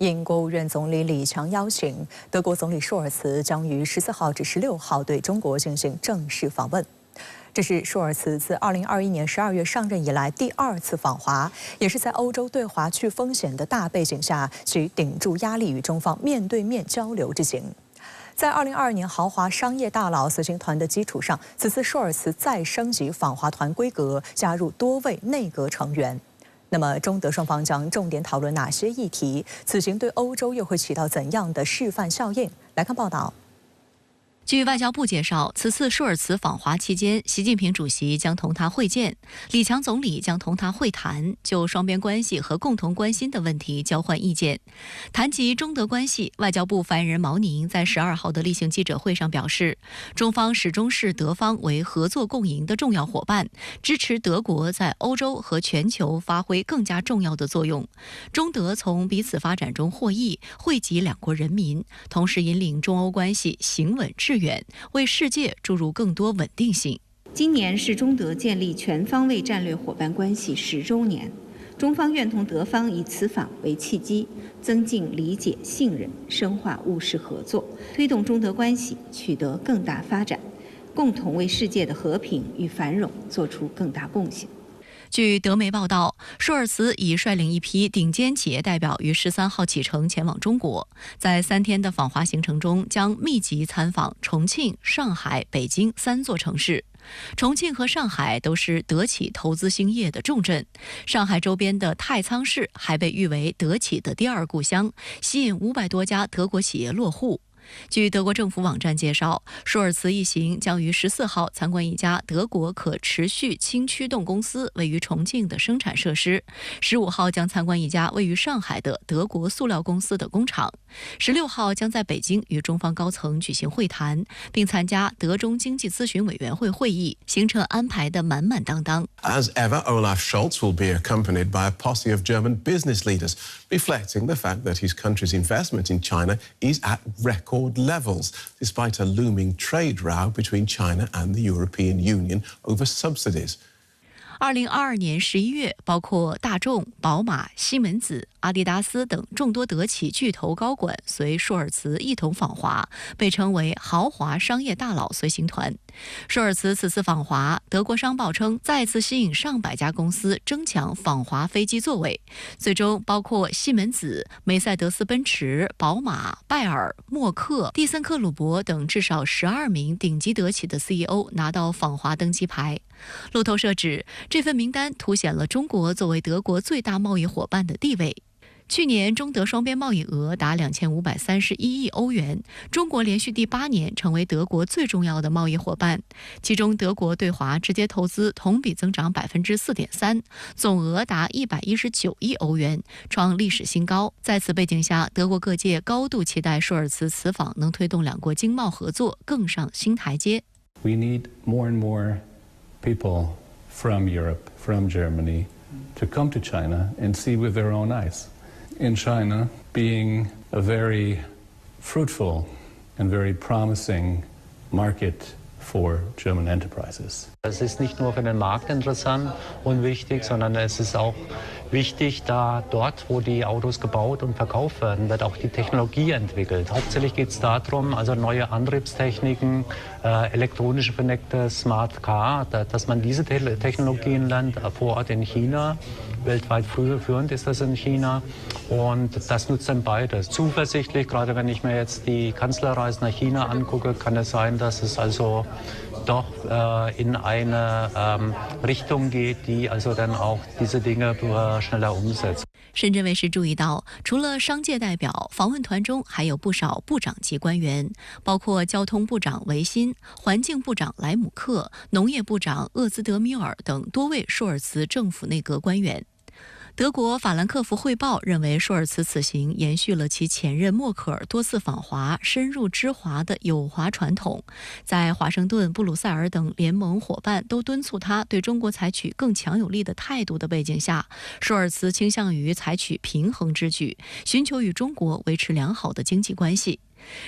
应国务院总理李强邀请，德国总理朔尔茨将于14号至16号对中国进行正式访问。这是朔尔茨自2021年12月上任以来第2次访华，也是在欧洲对华去风险的大背景下，其顶住压力与中方面对面交流之行。在2022年豪华商业大佬随行团的基础上，此次朔尔茨再升级访华团规格，加入多位内阁成员。那么，中德双方将重点讨论哪些议题？此行对欧洲又会起到怎样的示范效应？来看报道。据外交部介绍，此次朔尔茨访华期间，习近平主席将同他会见，李强总理将同他会谈，就双边关系和共同关心的问题交换意见。谈及中德关系，外交部发言人毛宁在12号的例行记者会上表示，中方始终视德方为合作共赢的重要伙伴，支持德国在欧洲和全球发挥更加重要的作用。中德从彼此发展中获益，惠及两国人民，同时引领中欧关系行稳致远，为世界注入更多稳定性。今年是中德建立全方位战略伙伴关系10周年，中方愿同德方以此访为契机，增进理解信任，深化务实合作，推动中德关系取得更大发展，共同为世界的和平与繁荣做出更大贡献。据德媒报道，朔尔茨已率领一批顶尖企业代表于13号启程前往中国，在3天的访华行程中，将密集参访重庆、上海、北京3座城市。重庆和上海都是德企投资兴业的重镇，上海周边的太仓市还被誉为德企的第2故乡，吸引500多家德国企业落户。据德国政府网站介绍，朔尔茨一行将于14号参观一家德国可持续氢驱动公司位于重庆的生产设施，15号将参观一家位于上海的德国塑料公司的工厂，16号将在北京与中方高层举行会谈，并参加德中经济咨询委员会会议，行程安排得满满当当。As ever, Olaf Scholz will be accompanied by a posse of German business leaders, reflecting the fact that his country's investment in China is at record levels, despite a looming trade row between China and the European Union over subsidies. 2022年11月，包括大众、宝马、西门子、阿迪达斯等众多德企巨头高管随朔尔茨一同访华，被称为豪华商业大佬随行团。朔尔茨此次访华，德国商报称再次吸引上百家公司争抢访华飞机座位，最终包括西门子、梅赛德斯奔驰、宝马、拜耳、默克、蒂森克鲁伯等至少12名顶级德企的 CEO 拿到访华登机牌。路透社指，这份名单凸显了中国作为德国最大贸易伙伴的地位。去年中德双边贸易额达2531亿欧元，中国连续第8年成为德国最重要的贸易伙伴。其中，德国对华直接投资同比增长4.3%，总额达119亿欧元，创历史新高。在此背景下，德国各界高度期待朔尔茨此访能推动两国经贸合作更上新台阶。 We need more and more people from Europe, from Germany, to come to China and see with their own eyes. In China, being a very fruitful and very promising market for German enterprises. Es ist nicht nur für den Markt interessant und wichtig, sondern es ist auch wichtig, da dort, wo die Autos gebaut und verkauft werden, wird auch die Technologie entwickelt. Hauptsächlich geht es darum, also neue Antriebstechniken, elektronisch verneckte Smart Car, dass man diese Technologien lernt vor Ort in China. Weltweit führend ist das in China und das nutzt dann beides. Zuversichtlich, gerade wenn ich mir jetzt die Kanzlerreise nach China angucke, kann es sein, dass es also doch in eine Richtung geht, die also dann auch diese Dinge schneller umsetzt. 深圳卫视注意到，除了商界代表，访问团中还有不少部长级官员，包括交通部长维辛、环境部长莱姆克、农业部长厄兹德米尔等多位朔尔茨政府内阁官员。德国法兰克福汇报认为，朔尔茨此行延续了其前任默克尔多次访华、深入知华的友华传统。在华盛顿、布鲁塞尔等联盟伙伴都敦促他对中国采取更强有力的态度的背景下，朔尔茨倾向于采取平衡之举，寻求与中国维持良好的经济关系。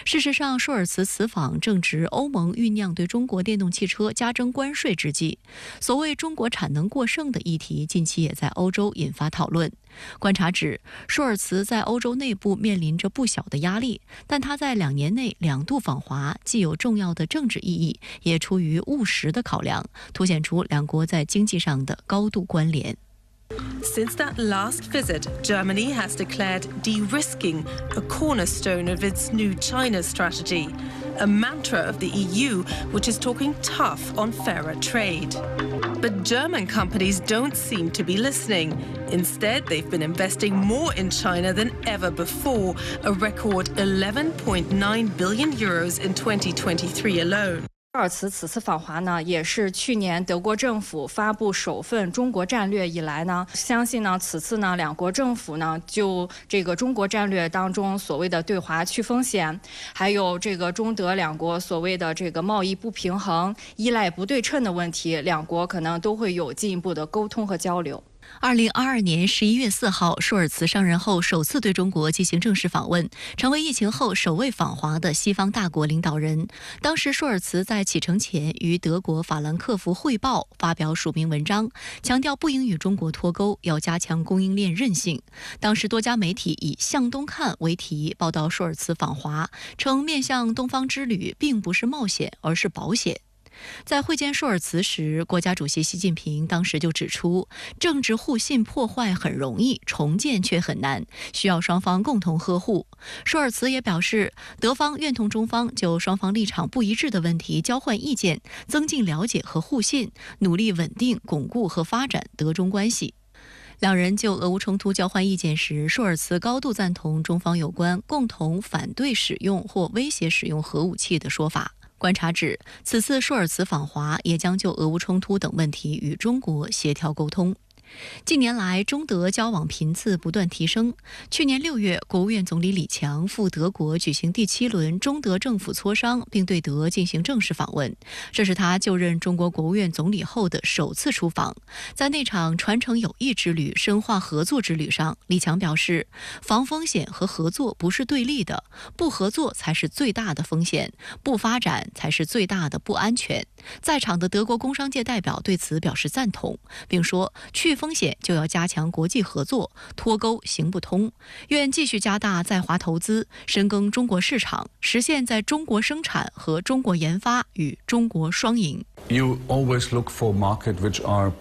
事实上，舒尔茨此访正值欧盟酝酿对中国电动汽车加征关税之际。所谓中国产能过剩的议题，近期也在欧洲引发讨论。观察指，舒尔茨在欧洲内部面临着不小的压力，但他在2年内2度访华，既有重要的政治意义，也出于务实的考量，凸显出两国在经济上的高度关联。Since that last visit, Germany has declared de-risking a cornerstone of its new China strategy, a mantra of the EU, which is talking tough on fairer trade. But German companies don't seem to be listening. Instead, they've been investing more in China than ever before, a record 11.9 billion euros in 2023 alone. 舒尔茨此次访华呢，也是去年德国政府发布首份中国战略以来呢，相信呢，此次呢，两国政府呢，就这个中国战略当中所谓的对华去风险，还有这个中德两国所谓的这个贸易不平衡、依赖不对称的问题，两国可能都会有进一步的沟通和交流。2022年11月4号，舒尔茨上任后首次对中国进行正式访问，成为疫情后首位访华的西方大国领导人。当时，舒尔茨在启程前与德国法兰克福汇报发表署名文章，强调不应与中国脱钩，要加强供应链韧性。当时多家媒体以"向东看"为题报道舒尔茨访华，称面向东方之旅并不是冒险，而是保险。在会见舒尔茨时，国家主席习近平当时就指出，政治互信破坏很容易，重建却很难，需要双方共同呵护。舒尔茨也表示，德方愿同中方就双方立场不一致的问题交换意见，增进了解和互信，努力稳定、巩固和发展德中关系。两人就俄乌冲突交换意见时，舒尔茨高度赞同中方有关共同反对使用或威胁使用核武器的说法。观察指，此次舒尔茨访华也将就俄乌冲突等问题与中国协调沟通。近年来，中德交往频次不断提升。去年6月，国务院总理李强赴德国举行第7轮中德政府磋商，并对德进行正式访问。这是他就任中国国务院总理后的首次出访。在那场传承友谊之旅、深化合作之旅上，李强表示，防风险和合作不是对立的，不合作才是最大的风险，不发展才是最大的不安全。在场的德国工商界代表对此表示赞同，并说，去风险就要加强国际合作，脱钩行不通。愿继续加大在华投资，深耕中国市场，实现在中国生产和中国研发与中国双赢。 You always look for markets which are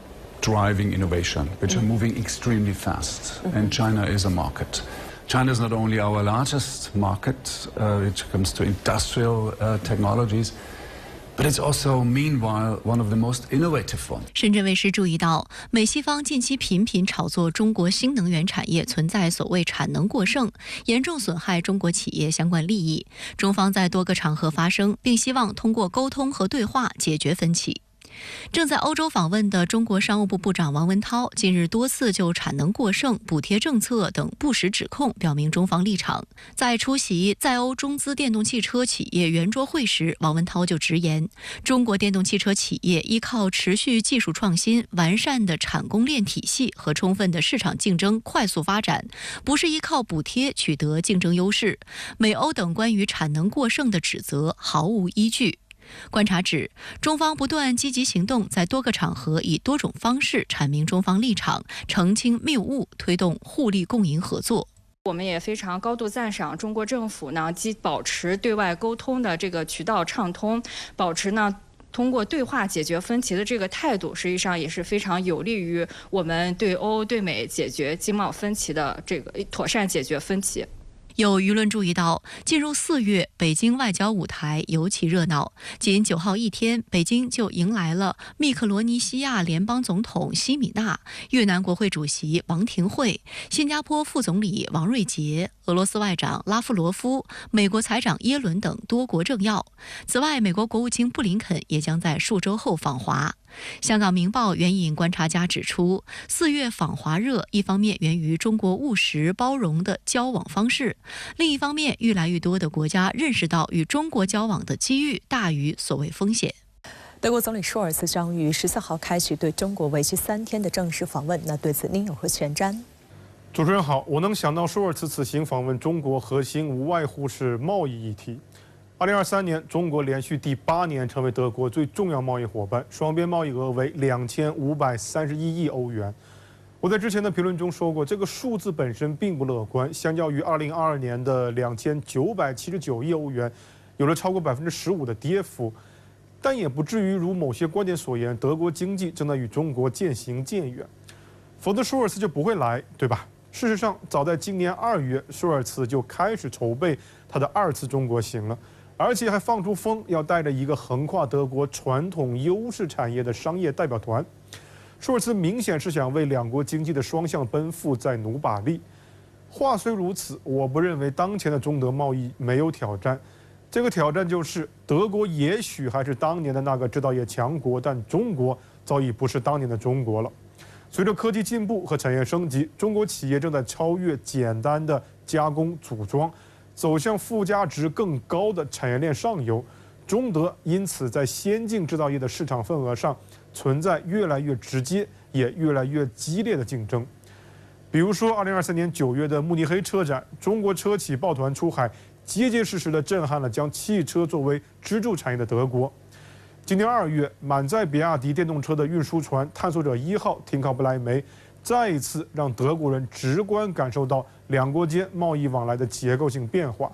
driving innovation, which are moving extremely fast, and China is a market. China is not only our largest market when it comes to industrial technologies.But it's also, meanwhile, one of the most innovative ones. 深圳卫视注意到，美西方近期频频炒作中国新能源产业存在所谓产能过剩，严重损害中国企业相关利益。中方在多个场合发声，并希望通过沟通和对话解决分歧。正在欧洲访问的中国商务部部长王文涛近日多次就产能过剩、补贴政策等不实指控表明中方立场。在出席在欧中资电动汽车企业圆桌会时，王文涛就直言，中国电动汽车企业依靠持续技术创新、完善的产供链体系和充分的市场竞争快速发展，不是依靠补贴取得竞争优势。美欧等关于产能过剩的指责毫无依据。观察指，中方不断积极行动，在多个场合以多种方式阐明中方立场，澄清谬误，推动互利共赢合作。我们也非常高度赞赏中国政府呢，既保持对外沟通的这个渠道畅通，保持呢通过对话解决分歧的这个态度，实际上也是非常有利于我们对欧对美解决经贸分歧的这个妥善解决分歧。有舆论注意到，进入4月，北京外交舞台尤其热闹。仅9号一天，北京就迎来了密克罗尼西亚联邦总统西米纳、越南国会主席王廷惠、新加坡副总理王瑞杰、俄罗斯外长拉夫罗夫、美国财长耶伦等多国政要。此外，美国国务卿布林肯也将在数周后访华。香港明报援引观察家指出，4月访华热，一方面源于中国务实包容的交往方式，另一方面，越来越多的国家认识到与中国交往的机遇大于所谓风险。德国总理舒尔茨将于14号开启对中国为期3天的正式访问，那对此您有何前瞻？主持人好，我能想到舒尔茨此行访问中国，核心无外乎是贸易议题。2023年，中国连续第8年成为德国最重要贸易伙伴，双边贸易额为2531亿欧元。我在之前的评论中说过，这个数字本身并不乐观，相较于2022年的2979亿欧元，有了超过15%的跌幅，但也不至于如某些观点所言，德国经济正在与中国渐行渐远，否则舒尔茨就不会来，对吧？事实上，早在今年2月，舒尔茨就开始筹备他的2次中国行了，而且还放出风，要带着一个横跨德国传统优势产业的商业代表团。舒尔茨明显是想为两国经济的双向奔赴再努把力。话虽如此，我不认为当前的中德贸易没有挑战。这个挑战就是德国也许还是当年的那个制造业强国，但中国早已不是当年的中国了。随着科技进步和产业升级，中国企业正在超越简单的加工组装，走向附加值更高的产业链上游。中德因此在先进制造业的市场份额上存在越来越直接也越来越激烈的竞争。比如说2023年9月的慕尼黑车展，中国车企抱团出海，结结实实地震撼了将汽车作为支柱产业的德国。今年2月，满载比亚迪电动车的运输船探索者1号停靠不来梅，再一次让德国人直观感受到两国间贸易往来的结构性变化。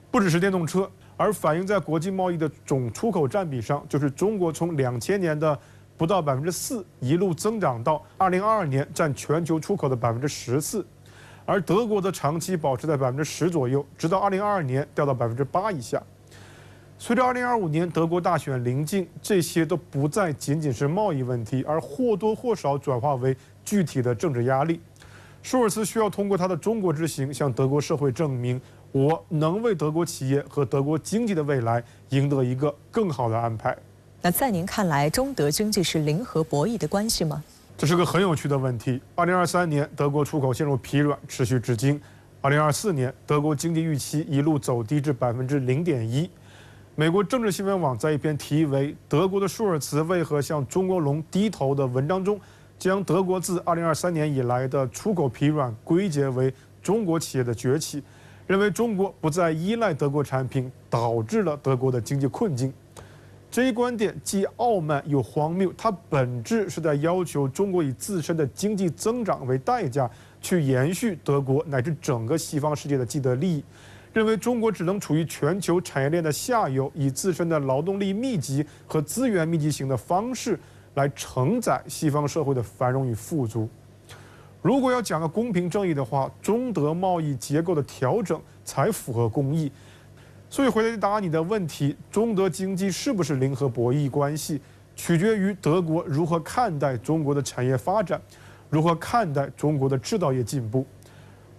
不只是电动车，而反映在国际贸易的总出口占比上，就是中国从2000年的不到4%一路增长到2022年占全球出口的14%，而德国的长期保持在10%左右，直到2022年掉到8%以下。随着2025年德国大选临近，这些都不再仅仅是贸易问题，而或多或少转化为具体的政治压力。舒尔茨需要通过他的中国之行，向德国社会证明，我能为德国企业和德国经济的未来赢得一个更好的安排。那在您看来，中德经济是零和博弈的关系吗？这是个很有趣的问题。2023年，德国出口陷入疲软，持续至今。2024年，德国经济预期一路走低至0.1%。美国政治新闻网在一篇题为《德国的舒尔茨为何向中国龙低头》的文章中，将德国自2023年以来的出口疲软归结为中国企业的崛起，认为中国不再依赖德国产品，导致了德国的经济困境。这一观点既傲慢又荒谬，它本质是在要求中国以自身的经济增长为代价，去延续德国乃至整个西方世界的既得利益。认为中国只能处于全球产业链的下游，以自身的劳动力密集和资源密集型的方式来承载西方社会的繁荣与富足。如果要讲个公平正义的话，中德贸易结构的调整才符合公义。所以回答你的问题，中德经济是不是零和博弈关系，取决于德国如何看待中国的产业发展，如何看待中国的制造业进步。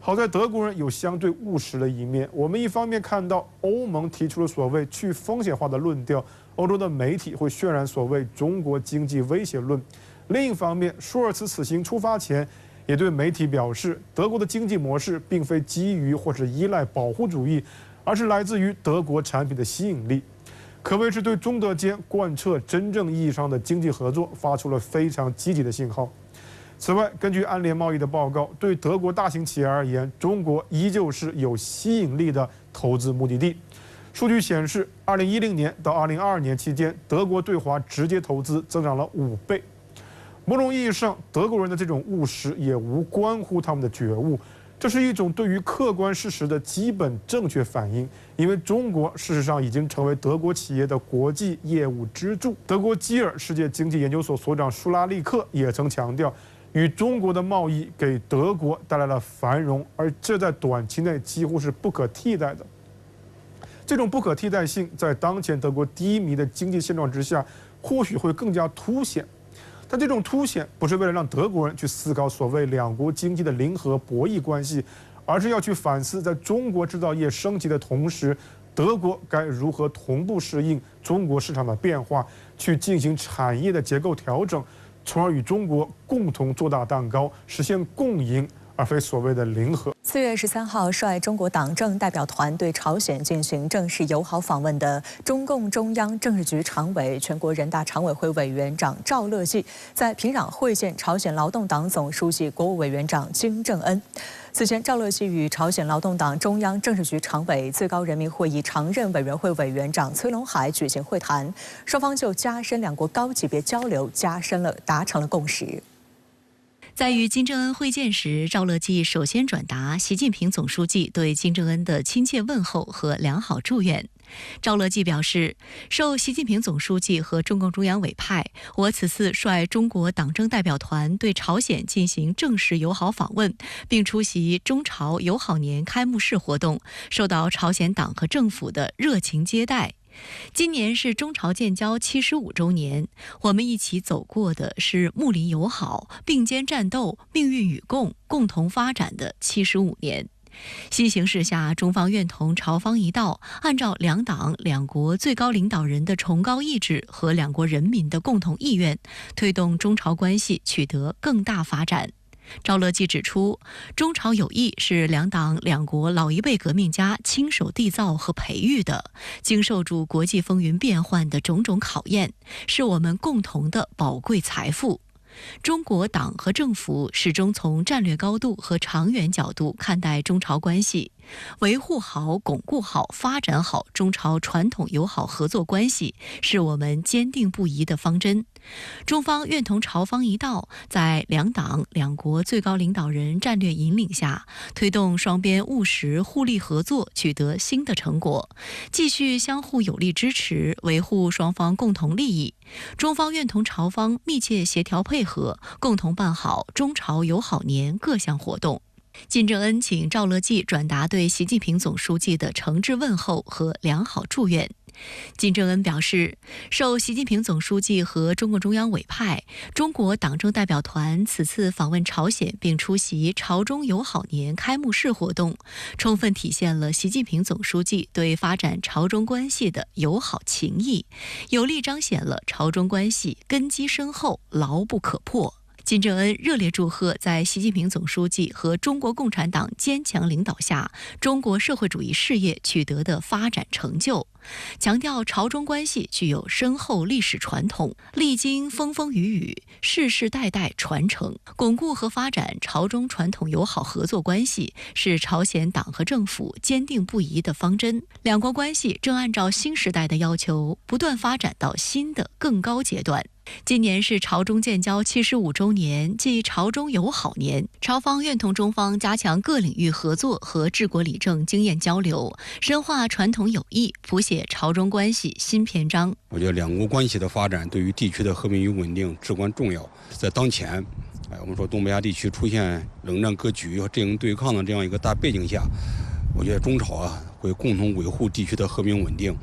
好在德国人有相对务实的一面，我们一方面看到欧盟提出了所谓去风险化的论调，欧洲的媒体会渲染所谓中国经济威胁论；另一方面，舒尔茨此行出发前也对媒体表示，德国的经济模式并非基于或是依赖保护主义，而是来自于德国产品的吸引力，可谓是对中德间贯彻真正意义上的经济合作发出了非常积极的信号。此外，根据安联贸易的报告，对德国大型企业而言，中国依旧是有吸引力的投资目的地。数据显示，2010年到2022年期间，德国对华直接投资增长了5倍。某种意义上，德国人的这种务实也无关乎他们的觉悟，这是一种对于客观事实的基本正确反应。因为中国事实上已经成为德国企业的国际业务支柱。德国基尔世界经济研究所所长舒拉利克也曾强调，与中国的贸易给德国带来了繁荣，而这在短期内几乎是不可替代的。这种不可替代性在当前德国低迷的经济现状之下，或许会更加凸显。但这种凸显不是为了让德国人去思考所谓两国经济的零和博弈关系，而是要去反思，在中国制造业升级的同时，德国该如何同步适应中国市场的变化，去进行产业的结构调整，从而与中国共同做大蛋糕，实现共赢，而非所谓的零和。4月13号，率中国党政代表团对朝鲜进行正式友好访问的中共中央政治局常委、全国人大常委会委员长赵乐际，在平壤会见朝鲜劳动党总书记、国务委员长金正恩。此前，赵乐际与朝鲜劳动党中央政治局常委、最高人民会议常任委员会委员长崔龙海举行会谈，双方就加深两国高级别交流达成了共识。在与金正恩会见时，赵乐际首先转达习近平总书记对金正恩的亲切问候和良好祝愿。赵乐际表示，受习近平总书记和中共中央委派，我此次率中国党政代表团对朝鲜进行正式友好访问，并出席中朝友好年开幕式活动，受到朝鲜党和政府的热情接待。今年是中朝建交75周年，我们一起走过的是睦邻友好、并肩战斗、命运与共、共同发展的75年。新形势下，中方愿同朝方一道，按照两党两国最高领导人的崇高意志和两国人民的共同意愿，推动中朝关系取得更大发展。赵乐际指出，中朝友谊是两党两国老一辈革命家亲手缔造和培育的，经受住国际风云变幻的种种考验，是我们共同的宝贵财富。中国党和政府始终从战略高度和长远角度看待中朝关系，维护好、巩固好、发展好中朝传统友好合作关系，是我们坚定不移的方针。中方愿同朝方一道，在两党两国最高领导人战略引领下，推动双边务实互利合作取得新的成果，继续相互有力支持，维护双方共同利益。中方愿同朝方密切协调配合，共同办好中朝友好年各项活动。金正恩请赵乐际转达对习近平总书记的诚挚问候和良好祝愿。金正恩表示，受习近平总书记和中共中央委派，中国党政代表团此次访问朝鲜并出席朝中友好年开幕式活动，充分体现了习近平总书记对发展朝中关系的友好情谊，有力彰显了朝中关系根基深厚、牢不可破。金正恩热烈祝贺在习近平总书记和中国共产党坚强领导下，中国社会主义事业取得的发展成就，强调朝中关系具有深厚历史传统，历经风风雨雨，世世代代传承，巩固和发展朝中传统友好合作关系是朝鲜党和政府坚定不移的方针。两国关系正按照新时代的要求，不断发展到新的更高阶段。今年是朝中建交75周年，即朝中友好年。朝方愿同中方加强各领域合作和治国理政经验交流，深化传统友谊，谱写朝中关系新篇章。我觉得两国关系的发展对于地区的和平与稳定至关重要。在当前，我们说东北亚地区出现冷战格局和阵营对抗的这样一个大背景下，我觉得中朝会共同维护地区的和平稳定。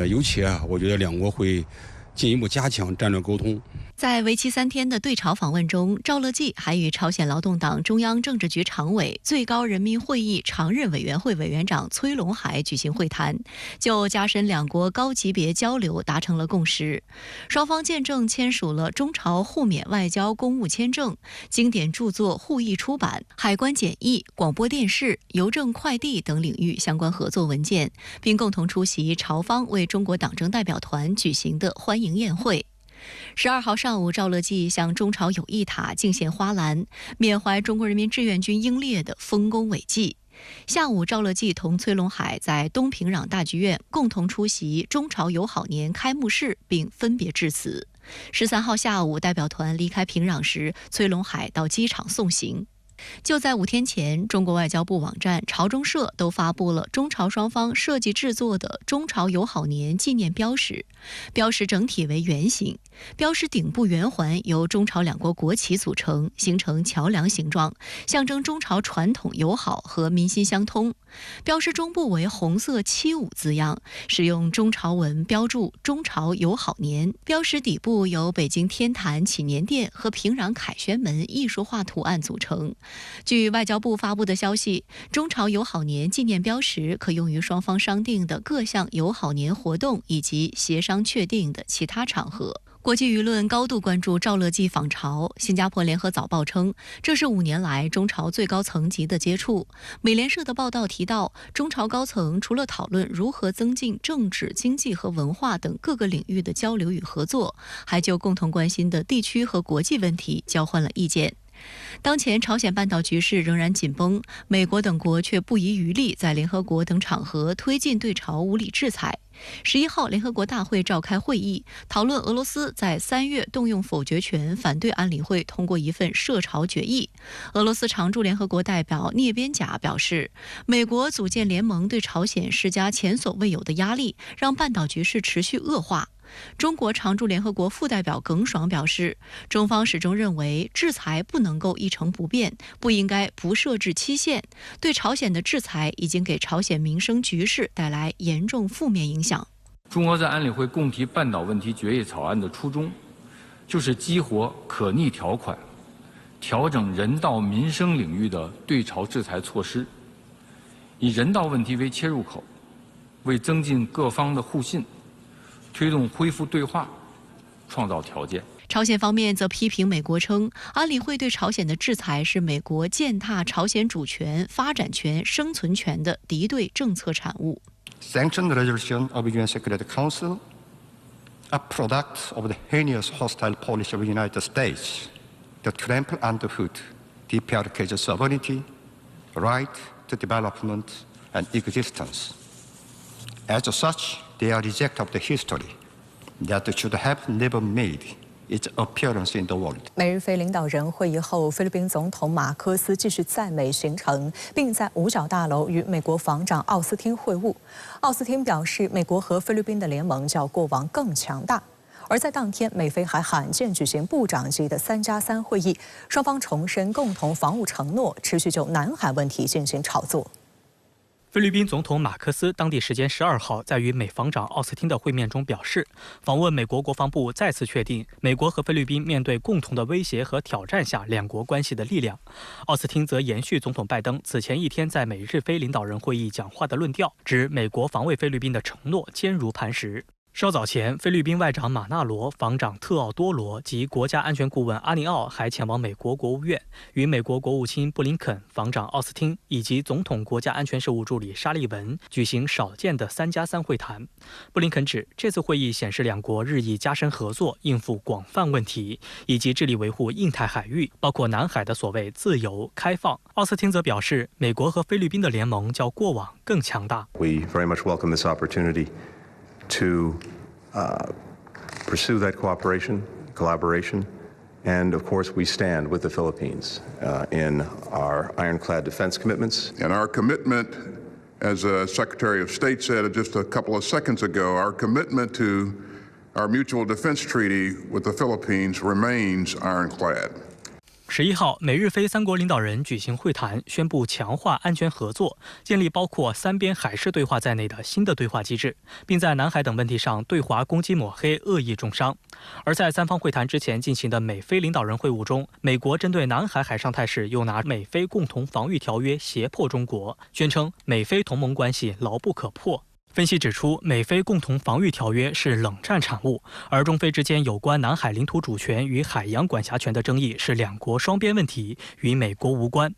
尤其我觉得两国会进一步加强战略沟通。在为期3天的对朝访问中，赵乐际还与朝鲜劳动党中央政治局常委、最高人民会议常任委员会委员长崔龙海举行会谈，就加深两国高级别交流达成了共识。双方见证签署了中朝互免外交公务签证、经典著作互译出版、海关检疫、广播电视、邮政快递等领域相关合作文件，并共同出席朝方为中国党政代表团举行的欢迎宴会。12号上午，赵乐际向中朝友谊塔敬献花篮，缅怀中国人民志愿军英烈的丰功伟绩。下午，赵乐际同崔龙海在东平壤大剧院共同出席中朝友好年开幕式，并分别致辞。13号下午，代表团离开平壤时，崔龙海到机场送行。就在5天前，中国外交部网站、朝中社都发布了中朝双方设计制作的中朝友好年纪念标识，标识整体为圆形，标识顶部圆环由中朝两国国旗组成，形成桥梁形状，象征中朝传统友好和民心相通。标识中部为红色75字样，使用中朝文标注中朝友好年。标识底部由北京天坛祈年殿和平壤凯旋门艺术画图案组成。据外交部发布的消息，中朝友好年纪念标识可用于双方商定的各项友好年活动以及协商确定的其他场合。国际舆论高度关注赵乐际访朝。新加坡联合早报称，这是5年来中朝最高层级的接触。美联社的报道提到，中朝高层除了讨论如何增进政治、经济和文化等各个领域的交流与合作，还就共同关心的地区和国际问题交换了意见。当前朝鲜半岛局势仍然紧绷，美国等国却不遗余力在联合国等场合推进对朝无理制裁。11号，联合国大会召开会议，讨论俄罗斯在3月动用否决权反对安理会通过一份涉朝决议。俄罗斯常驻联合国代表聂边贾表示，美国组建联盟对朝鲜施加前所未有的压力，让半岛局势持续恶化。中国常驻联合国副代表耿爽表示，中方始终认为制裁不能够一成不变，不应该不设置期限。对朝鲜的制裁已经给朝鲜民生局势带来严重负面影响。中国在安理会共提半岛问题决议草案的初衷，就是激活可逆条款，调整人道民生领域的对朝制裁措施，以人道问题为切入口，为增进各方的互信，推动恢复对话创造条件。朝鲜方面则批评美国称，安理会对朝鲜的制裁是美国践踏朝鲜主权、发展权、生存权的敌对政策产物。Sanction resolution of UN Security Council, a product of the heinous hostile policy of the United States that trample underfoot DPRK's sovereignty, right to development and existence. As such, they are reject of the history that should have never made its appearance in the world. 美日菲领导人会议后，菲律宾总统马科斯继续在美行程，并在五角大楼与美国防长奥斯汀会晤。奥斯汀表示，美国和菲律宾的联盟较过往更强大。而在当天，美菲还罕见举行部长级的3+3会议，双方重申共同防务承诺，持续就南海问题进行炒作。菲律宾总统马克思当地时间12号在与美防长奥斯汀的会面中表示，访问美国国防部再次确定美国和菲律宾面对共同的威胁和挑战下两国关系的力量。奥斯汀则延续总统拜登此前一天在美日菲领导人会议讲话的论调，指美国防卫菲律宾的承诺坚如磐石。稍早前，菲律宾外长马纳罗、防长特奥多罗及国家安全顾问阿尼奥还前往美国国务院，与美国国务卿布林肯、防长奥斯汀以及总统国家安全事务助理沙利文举行少见的3+3会谈。布林肯指，这次会议显示两国日益加深合作，应付广泛问题，以及致力维护印太海域，包括南海的所谓自由开放。奥斯汀则表示，美国和菲律宾的联盟较过往更强大。We very much welcome this opportunity to pursue that cooperation, collaboration, and of course we stand with the Philippines in our ironclad defense commitments. And our commitment, as Secretary of State said just a couple of seconds ago, our commitment to our mutual defense treaty with the Philippines remains ironclad. 11号，美日菲三国领导人举行会谈，宣布强化安全合作，建立包括三边海事对话在内的新的对话机制，并在南海等问题上对华攻击抹黑、恶意中伤。而在三方会谈之前进行的美菲领导人会晤中，美国针对南海海上态势又拿美菲共同防御条约胁迫中国，宣称美菲同盟关系牢不可破。分析指出，美菲共同防御条约是冷战产物，而中菲之间有关南海领土主权与海洋管辖权的争议是两国双边问题，与美国无关。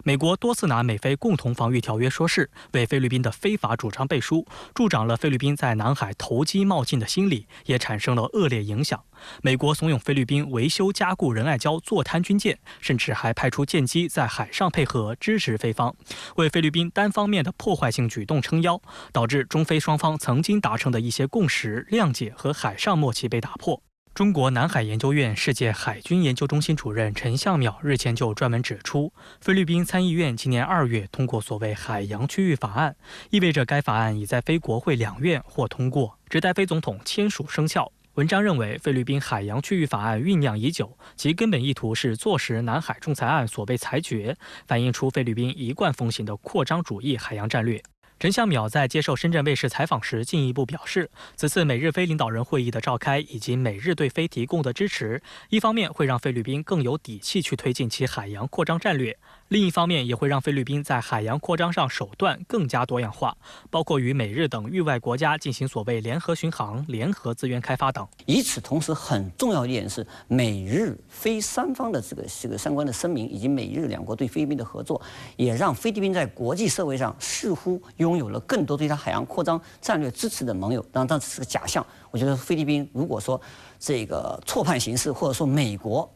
美国多次拿美菲共同防御条约说事，为菲律宾的非法主张背书，助长了菲律宾在南海投机冒进的心理，也产生了恶劣影响。美国怂恿菲律宾维修加固仁爱礁坐滩军舰，甚至还派出舰机在海上配合支持菲方，为菲律宾单方面的破坏性举动撑腰，导致中菲双方曾经达成的一些共识、谅解和海上默契被打破。中国南海研究院世界海军研究中心主任陈向淼日前就专门指出，菲律宾参议院今年2月通过所谓海洋区域法案，意味着该法案已在非国会两院获通过，只待菲总统签署生效。文章认为，菲律宾海洋区域法案酝酿已久，其根本意图是坐实南海仲裁案所被裁决，反映出菲律宾一贯奉行的扩张主义海洋战略。陈向淼在接受深圳卫视采访时进一步表示，此次美日菲领导人会议的召开以及美日对菲提供的支持，一方面会让菲律宾更有底气去推进其海洋扩张战略，另一方面也会让菲律宾在海洋扩张上手段更加多样化，包括与美日等域外国家进行所谓联合巡航、联合资源开发等。与此同时，很重要一点是美日菲三方的这个相关的声明，以及美日两国对菲律宾的合作，也让菲律宾在国际社会上似乎拥有了更多对它海洋扩张战略支持的盟友。当然，这是个假象。我觉得菲律宾如果说这个错判形势，或者说美国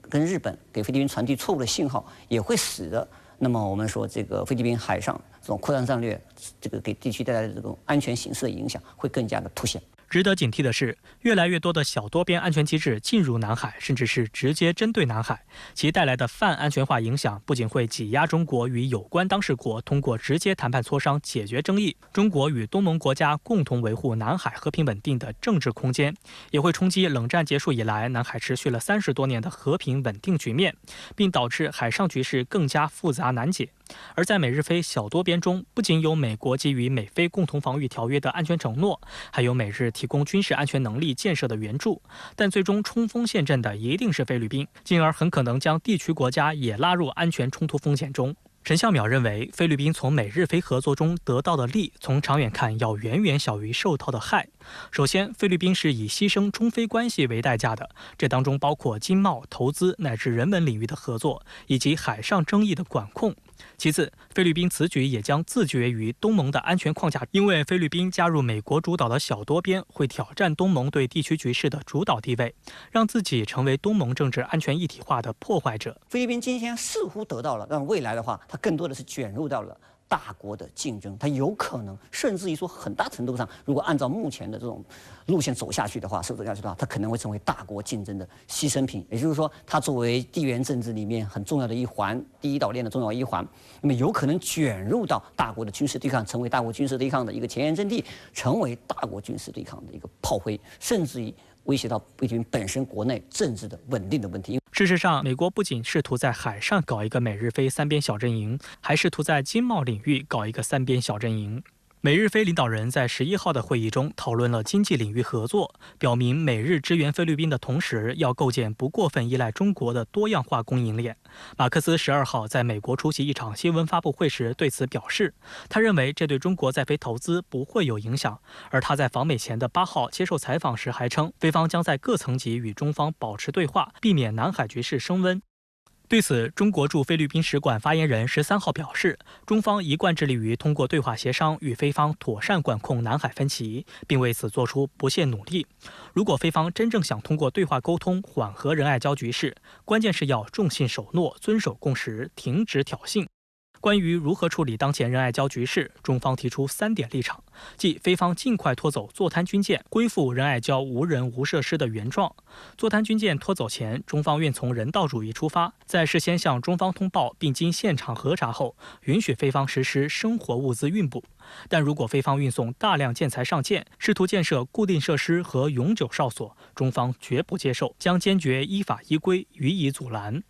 跟日本给菲律宾传递错误的信号，也会使得那么我们说这个菲律宾海上这种扩张战略，这个给地区带来的这种安全形势的影响会更加的凸显。值得警惕的是，越来越多的小多边安全机制进入南海，甚至是直接针对南海，其带来的泛安全化影响不仅会挤压中国与有关当事国通过直接谈判磋商解决争议，中国与东盟国家共同维护南海和平稳定的政治空间，也会冲击冷战结束以来南海持续了30多年的和平稳定局面，并导致海上局势更加复杂难解。而在美日菲小多边中，不仅有美国基于美菲共同防御条约的安全承诺，还有美日提供军事安全能力建设的援助，但最终冲锋陷阵的一定是菲律宾，进而很可能将地区国家也拉入安全冲突风险中。陈向淼认为，菲律宾从美日菲合作中得到的利，从长远看要远远小于受到的害。首先，菲律宾是以牺牲中菲关系为代价的，这当中包括经贸、投资乃至人文领域的合作，以及海上争议的管控。其次，菲律宾此举也将自绝于东盟的安全框架，因为菲律宾加入美国主导的小多边会挑战东盟对地区局势的主导地位，让自己成为东盟政治安全一体化的破坏者。菲律宾今天似乎得到了，但未来的话，它更多的是卷入到了大国的竞争，它有可能甚至于说很大程度上，如果按照目前的这种路线走下去的话，它可能会成为大国竞争的牺牲品。也就是说，它作为地缘政治里面很重要的一环，第一岛链的重要一环，那么有可能卷入到大国的军事对抗，成为大国军事对抗的一个前沿阵地，成为大国军事对抗的一个炮灰，甚至于威胁到菲律宾本身国内政治的稳定的问题。事实上，美国不仅试图在海上搞一个美日菲三边小阵营，还试图在经贸领域搞一个三边小阵营。美日菲领导人在11号的会议中讨论了经济领域合作，表明美日支援菲律宾的同时，要构建不过分依赖中国的多样化供应链。马克思12号在美国出席一场新闻发布会时对此表示，他认为这对中国在菲投资不会有影响。而他在访美前的8号接受采访时还称，菲方将在各层级与中方保持对话，避免南海局势升温。对此，中国驻菲律宾使馆发言人13号表示，中方一贯致力于通过对话协商与菲方妥善管控南海分歧，并为此做出不懈努力。如果菲方真正想通过对话沟通缓和仁爱礁局势，关键是要重信守诺、遵守共识、停止挑衅。关于如何处理当前仁爱礁局势，中方提出3点立场，即菲方尽快拖走坐滩军舰，恢复仁爱礁无人无设施的原状。坐滩军舰拖走前，中方愿从人道主义出发，在事先向中方通报并经现场核查后，允许菲方实施生活物资运补。但如果菲方运送大量建材上舰，试图建设固定设施和永久哨所，中方绝不接受，将坚决依法依规予以阻拦。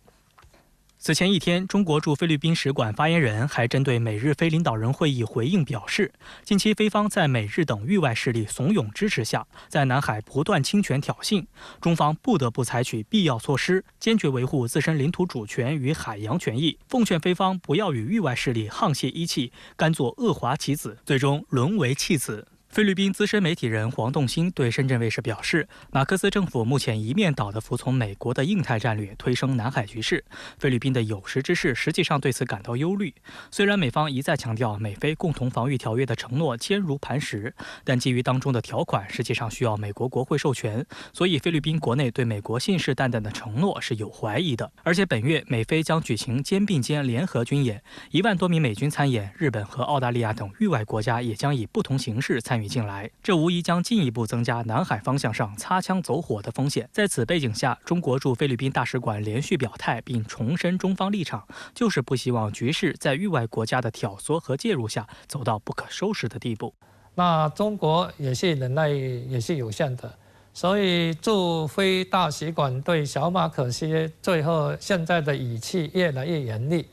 此前一天，中国驻菲律宾使馆发言人还针对美日菲领导人会议回应表示，近期菲方在美日等域外势力怂恿支持下，在南海不断侵权挑衅，中方不得不采取必要措施，坚决维护自身领土主权与海洋权益，奉劝菲方不要与域外势力沆瀣一气，甘做恶华棋子，最终沦为弃子。菲律宾资深媒体人黄栋新对深圳卫视表示，马克思政府目前一面倒地服从美国的印太战略，推升南海局势。菲律宾的有识之士实际上对此感到忧虑。虽然美方一再强调美菲共同防御条约的承诺坚如磐石，但基于当中的条款实际上需要美国国会授权，所以菲律宾国内对美国信誓旦旦的承诺是有怀疑的。而且本月美菲将举行肩并肩联合军演，1万多名美军参演，日本和澳大利亚等域外国家也将以不同形式参与进来，这无疑将进一步增加南海方向上擦枪走火的风险。在此背景下，中国驻菲律宾大使馆连续表态并重申中方立场，就是不希望局势在域外国家的挑唆和介入下走到不可收拾的地步。那中国也是忍耐也是有限的，所以驻菲大使馆对小马可希最后现在的语气越来越严厉，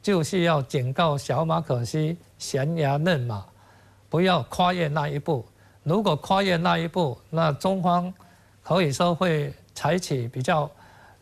就是要警告小马可希悬崖勒马。不要跨越那一步。如果跨越那一步，那中方可以说会采取比较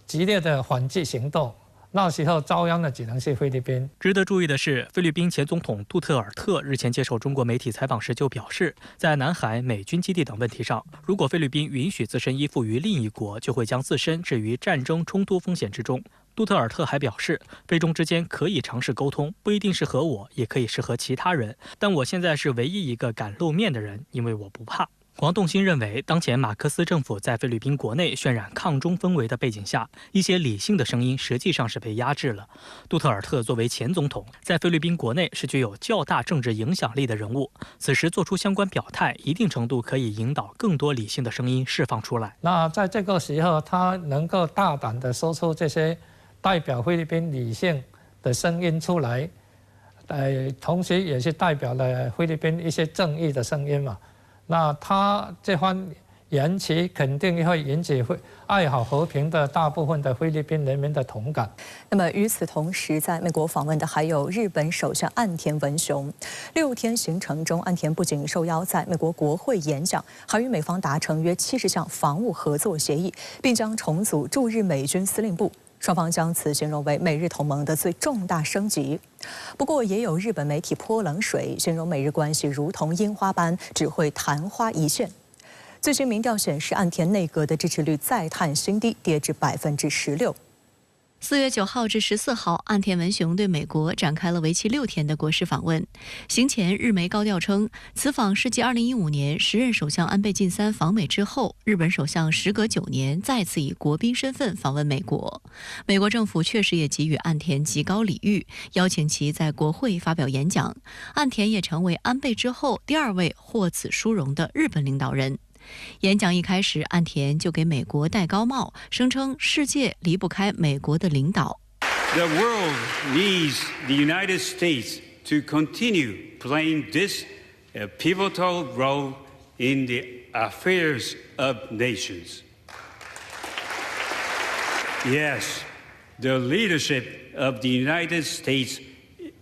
激烈的反击行动。那时候遭殃的只能是菲律宾。值得注意的是，菲律宾前总统杜特尔特日前接受中国媒体采访时就表示，在南海美军基地等问题上，如果菲律宾允许自身依附于另一国，就会将自身置于战争冲突风险之中。杜特尔特还表示，菲中之间可以尝试沟通，不一定是和我，也可以是和其他人，但我现在是唯一一个敢露面的人，因为我不怕。黄栋新认为，当前马克思政府在菲律宾国内渲染抗中氛围的背景下，一些理性的声音实际上是被压制了。杜特尔特作为前总统，在菲律宾国内是具有较大政治影响力的人物，此时做出相关表态，一定程度可以引导更多理性的声音释放出来。那在这个时候，他能够大胆地说出这些代表菲律宾理性的声音出来，同时也是代表了菲律宾一些正义的声音嘛。那他这番言辞肯定会引起爱好和平的大部分的菲律宾人民的同感。那么与此同时，在美国访问的还有日本首相岸田文雄。6天行程中，岸田不仅受邀在美国国会演讲，还与美方达成约70项防务合作协议，并将重组驻日美军司令部。双方将此形容为美日同盟的最重大升级。不过，也有日本媒体泼冷水，形容美日关系如同樱花般，只会昙花一现。最新民调显示，岸田内阁的支持率再探新低，跌至16%。4月9号至14号，岸田文雄对美国展开了为期6天的国事访问。行前，日媒高调称，此访是继2015年时任首相安倍晋三访美之后，日本首相时隔9年再次以国宾身份访问美国。美国政府确实也给予岸田极高礼遇，邀请其在国会发表演讲。岸田也成为安倍之后第2位获此殊荣的日本领导人。演讲一开始，岸田就给美国戴高帽，声称世界离不开美国的领导。The world needs the United States to continue playing this pivotal role in the affairs of nations. Yes, the leadership of the United States,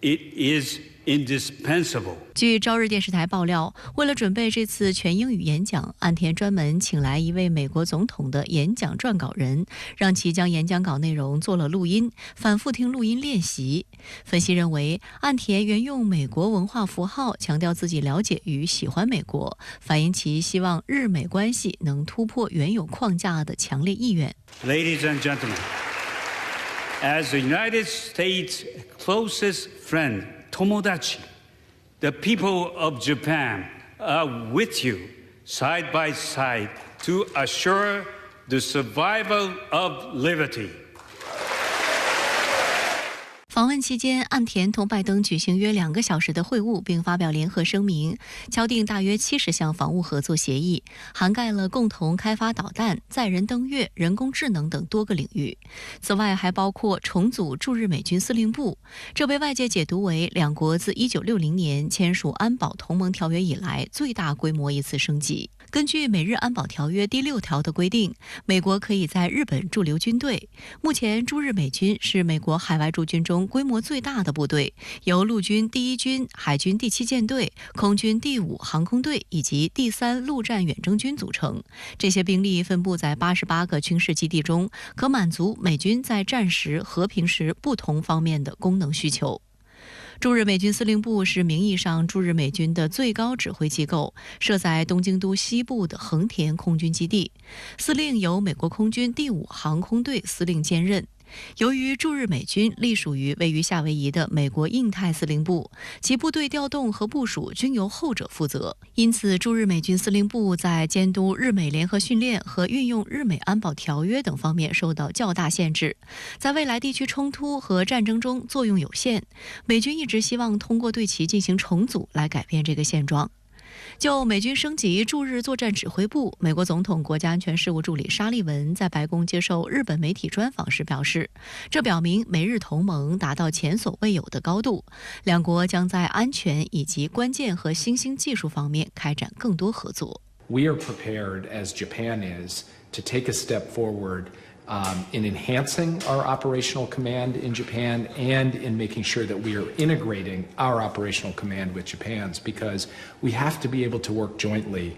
it is indispensable. 据朝日电视台爆料，为了准备这次全英语演讲，岸田专门请来一位美国总统的演讲撰稿人，让其将演讲稿内容做了录音，反复听录音练习。分析认为，岸田沿用美国文化符号，强调自己了解与喜欢美国，反映其希望日美关系能突破原有框架的强烈意愿。Ladies and gentlemen, as the United States' closest friend, Tomodachi, the people of Japan are with you side by side to assure the survival of liberty. 访问期间，岸田同拜登举行约2个小时的会晤，并发表联合声明，敲定大约70项防务合作协议，涵盖了共同开发导弹、载人登月、人工智能等多个领域。此外，还包括重组驻日美军司令部，这被外界解读为两国自1960年签署安保同盟条约以来最大规模一次升级。根据美日安保条约第6条的规定，美国可以在日本驻留军队。目前，驻日美军是美国海外驻军中规模最大的部队，由陆军第1军、海军第7舰队、空军第5航空队以及第3陆战远征军组成。这些兵力分布在88个军事基地中，可满足美军在战时、和平时不同方面的功能需求。驻日美军司令部是名义上驻日美军的最高指挥机构，设在东京都西部的横田空军基地，司令由美国空军第5航空队司令兼任。由于驻日美军隶属于位于夏威夷的美国印太司令部，其部队调动和部署均由后者负责，因此驻日美军司令部在监督日美联合训练和运用日美安保条约等方面受到较大限制，在未来地区冲突和战争中作用有限。美军一直希望通过对其进行重组来改变这个现状。就美军升级驻日作战指挥部，美国总统国家安全事务助理沙利文在白宫接受日本媒体专访时表示，这表明美日同盟达到前所未有的高度，两国将在安全以及关键和新兴技术方面开展更多合作。We are prepared, as Japan is, to take a step forward in enhancing our operational command in Japan and in making sure that we are integrating our operational command with Japan's, because we have to be able to work jointly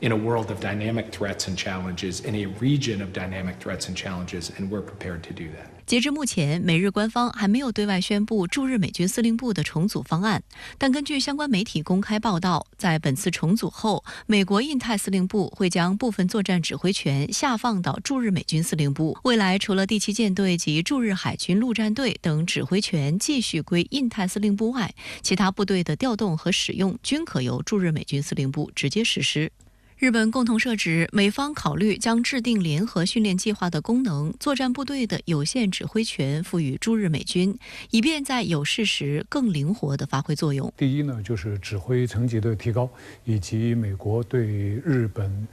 in a world of dynamic threats and challenges, in a region of dynamic threats and challenges, and we're prepared to do that. 截至目前，美日官方还没有对外宣布驻日美军司令部的重组方案。但根据相关媒体公开报道，在本次重组后，美国印太司令部会将部分作战指挥权下放到驻日美军司令部。未来，除了第7舰队及驻日海军陆战队等指挥权继续归印太司令部外，其他部队的调动和使用均可由驻日美军司令部直接实施。日本共同社指，美方考虑将制定联合训练计划的功能、作战部队的有限指挥权赋予驻日美军，以便在有事时更灵活地发挥作用。第一呢，就是指挥层级的提高，以及美国对日本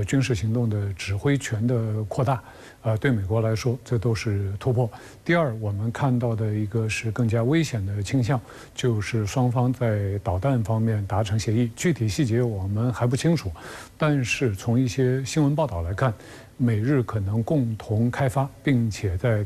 军事行动的指挥权的扩大，对美国来说这都是突破。第二，我们看到的一个是更加危险的倾向，就是双方在导弹方面达成协议，具体细节我们还不清楚，但是从一些新闻报道来看，美日可能共同开发，并且在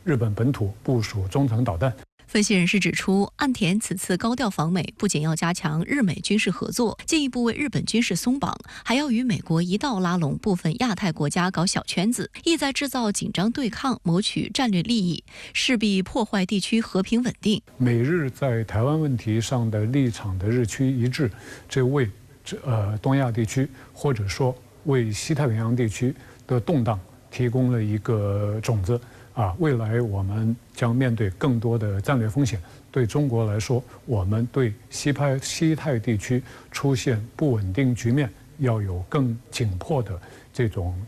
日本本土部署中程导弹。分析人士指出，岸田此次高调访美，不仅要加强日美军事合作，进一步为日本军事松绑，还要与美国一道拉拢部分亚太国家搞小圈子，意在制造紧张对抗，谋取战略利益，势必破坏地区和平稳定。美日在台湾问题上的立场的日趋一致，这为东亚地区或者说为西太平洋地区的动荡提供了一个种子。未来我们将面对更多的战略风险。对中国来说，我们对西太地区出现不稳定局面要有更紧迫的这种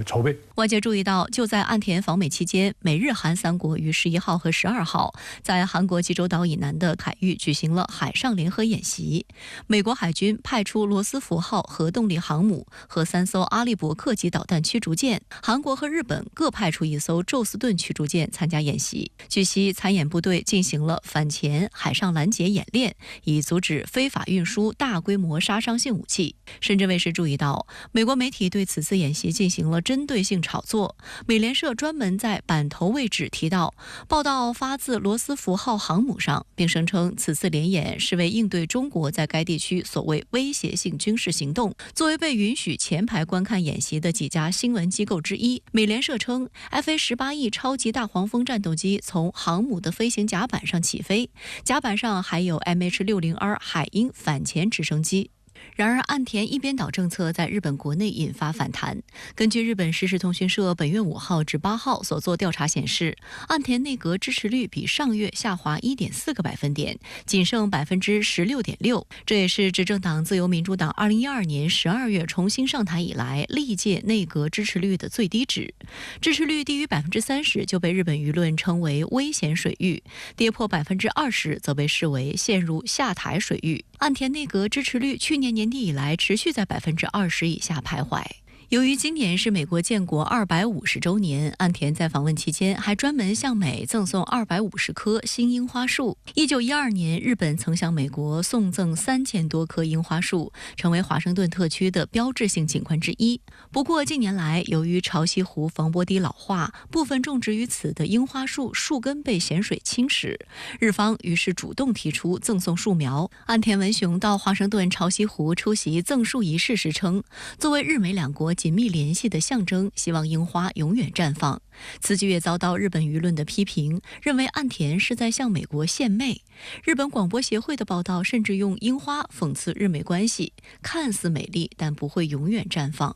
筹备。外界注意到，就在岸田访美期间，美日韩3国于11号和12号在韩国济州岛以南的海域举行了海上联合演习。美国海军派出罗斯福号核动力航母和3艘阿利伯克级导弹驱逐舰，韩国和日本各派出1艘宙斯盾驱逐舰参加演习。据悉，参演部队进行了反潜海上拦截演练，以阻止非法运输大规模杀伤性武器。深圳卫视注意到，美国媒体对此次演习进行了针对性炒作。美联社专门在版头位置提到，报道发自罗斯福号航母上，并声称此次联演是为应对中国在该地区所谓威胁性军事行动。作为被允许前排观看演习的几家新闻机构之一，美联社称 FA-18E 超级大黄蜂战斗机从航母的飞行甲板上起飞，甲板上还有 MH-60R 海鹰反潜直升机。然而，岸田一边倒政策在日本国内引发反弹。根据日本时事通讯社本月5号至8号所做调查显示，岸田内阁支持率比上月下滑 1.4个百分点，仅剩 16.6%。这也是执政党自由民主党2012年12月重新上台以来历届内阁支持率的最低值。支持率低于 30% 就被日本舆论称为危险水域，跌破 20% 则被视为陷入下台水域。岸田内阁支持率去年年底以来持续在 20% 以下徘徊。由于今年是美国建国250周年，岸田在访问期间还专门向美赠送250棵新樱花树。1912年，日本曾向美国送赠3000多棵樱花树，成为华盛顿特区的标志性景观之一。不过，近年来由于潮汐湖防波堤老化，部分种植于此的樱花树树根被咸水侵蚀，日方于是主动提出赠送树苗。岸田文雄到华盛顿潮汐湖出席赠树仪式时称，作为日美两国紧密联系的象征，希望樱花永远绽放。此举也遭到日本舆论的批评，认为岸田是在向美国献媚。日本广播协会的报道甚至用樱花讽刺日美关系，看似美丽，但不会永远绽放。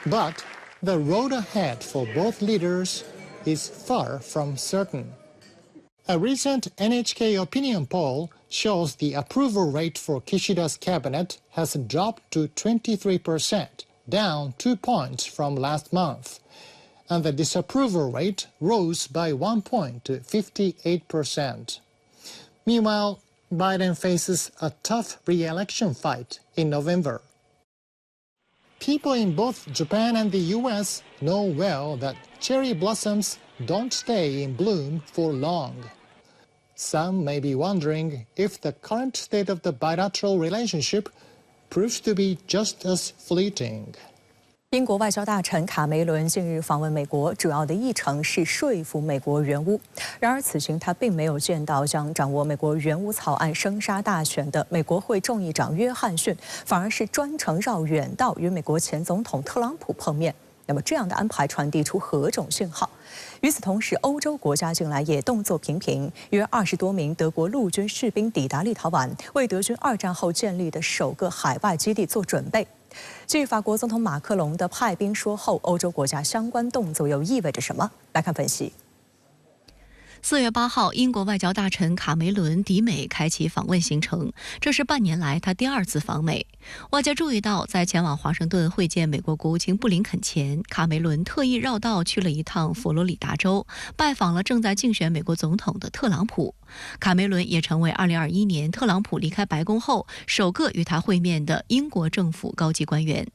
But the road ahead for both leaders is far from certain. A recent NHK opinion poll shows the approval rate for Kishida's cabinet has dropped to 23%. Down 2 points from last month, and the disapproval rate rose by 1 point to 58%. Meanwhile, Biden faces a tough re-election fight in November. People in both Japan and the US know well that cherry blossoms don't stay in bloom for long. Some may be wondering if the current state of the bilateral relationship proves to be just as fleeting. 英国外交大臣卡梅伦近日访问美国，主要的议程是说服美国援乌。然而，此行他并没有见到将掌握美国援乌草案生杀大权的美国会众议长约翰逊，反而是专程绕远道与美国前总统特朗普碰面。那么，这样的安排传递出何种信号？与此同时，欧洲国家近来也动作频频，约20多名德国陆军士兵抵达立陶宛，为德军2战后建立的首个海外基地做准备。继法国总统马克龙的派兵说后，欧洲国家相关动作又意味着什么？来看分析。4月8号，英国外交大臣卡梅伦抵美开启访问行程，这是半年来他第2次访美。外界注意到，在前往华盛顿会见美国国务卿布林肯前，卡梅伦特意绕道去了一趟佛罗里达州，拜访了正在竞选美国总统的特朗普。卡梅伦也成为2021年特朗普离开白宫后首个与他会面的英国政府高级官员。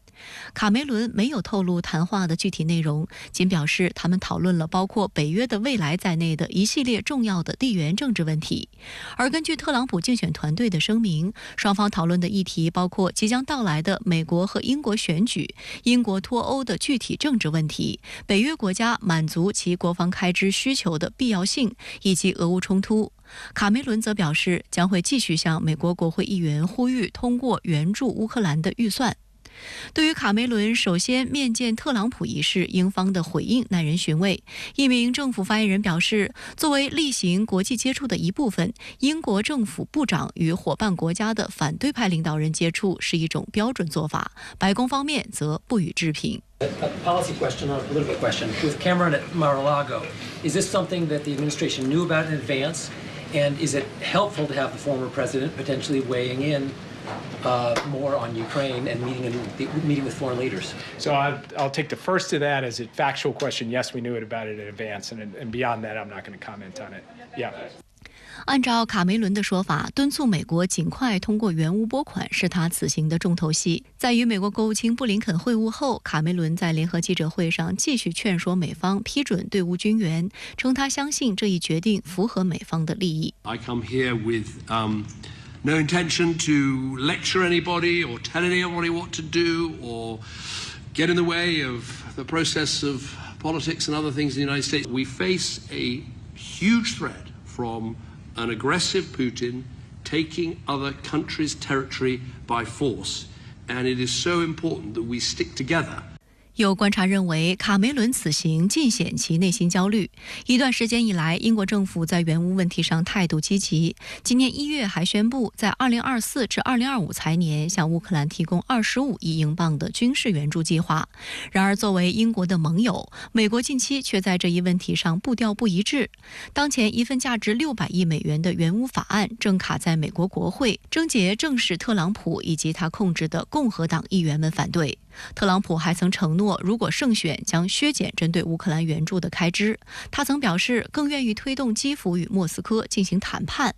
卡梅伦没有透露谈话的具体内容，仅表示他们讨论了包括北约的未来在内的一系列重要的地缘政治问题。而根据特朗普竞选团队的声明，双方讨论的议题包括即将到来的美国和英国选举、英国脱欧的具体政治问题、北约国家满足其国防开支需求的必要性，以及俄乌冲突。卡梅伦则表示，将会继续向美国国会议员呼吁通过援助乌克兰的预算。对于卡梅伦首先面见特朗普一事，英方的回应耐人寻味。一名政府发言人表示，作为例行国际接触的一部分，英国政府部长与伙伴国家的反对派领导人接触是一种标准做法。白宫方面则不予置评。A policy question, not a political question. With Cameron at Mar-a-Lago, is this something that the administration knew about in advance? And is it helpful to have the former president potentially weighing in more on Ukraine and meeting with foreign leaders? So I'll take the first of that as a factual question. Yes, we knew about it in advance, and beyond that, I'm not going to comment on it. Yeah. 按照卡梅伦的说法，敦促美国尽快通过援乌拨款是他此行的重头戏。在与美国国务卿布林肯会晤后，卡梅伦在联合记者会上继续劝说美方批准对乌军援，称他相信这一决定符合美方的利益。I come here with no intention to lecture anybody or tell anybody what to do or get in the way of the process of politics and other things in the United States. We face a huge threat from an aggressive Putin taking other countries' territory by force, and it is so important that we stick together. 有观察认为，卡梅伦此行尽显其内心焦虑。一段时间以来，英国政府在援乌问题上态度积极。今年1月还宣布，在2024至2025财年向乌克兰提供25亿英镑的军事援助计划。然而，作为英国的盟友，美国近期却在这一问题上步调不一致。当前，一份价值600亿美元的援乌法案正卡在美国国会，症结正是特朗普以及他控制的共和党议员们反对。特朗普还曾承诺，如果胜选，将削减针对乌克兰援助的开支。他曾表示，更愿意推动基辅与莫斯科进行谈判。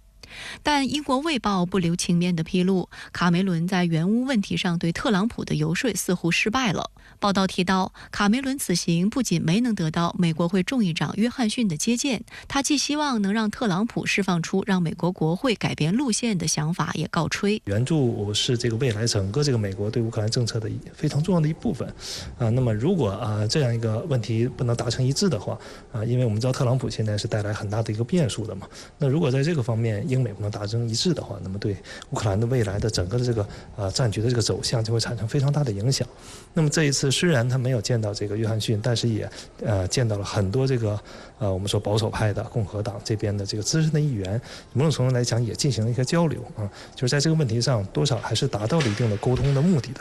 但英国卫报不留情面地披露，卡梅伦在援乌问题上对特朗普的游说似乎失败了。报道提到，卡梅伦此行不仅没能得到美国会众议长约翰逊的接见，他既希望能让特朗普释放出让美国国会改变路线的想法，也告吹援助是这个未来整个这个美国对乌克兰政策的非常重要的一部分那么如果这样一个问题不能达成一致的话因为我们知道特朗普现在是带来很大的一个变数的嘛，那如果在这个方面英美不能达成一致的话，那么对乌克兰的未来的整个的这个战局的这个走向就会产生非常大的影响。那么这一次虽然他没有见到这个约翰逊，但是也见到了很多这个我们说保守派的共和党这边的这个资深的议员，某种程度来讲也进行了一个交流就是在这个问题上多少还是达到了一定的沟通的目的的。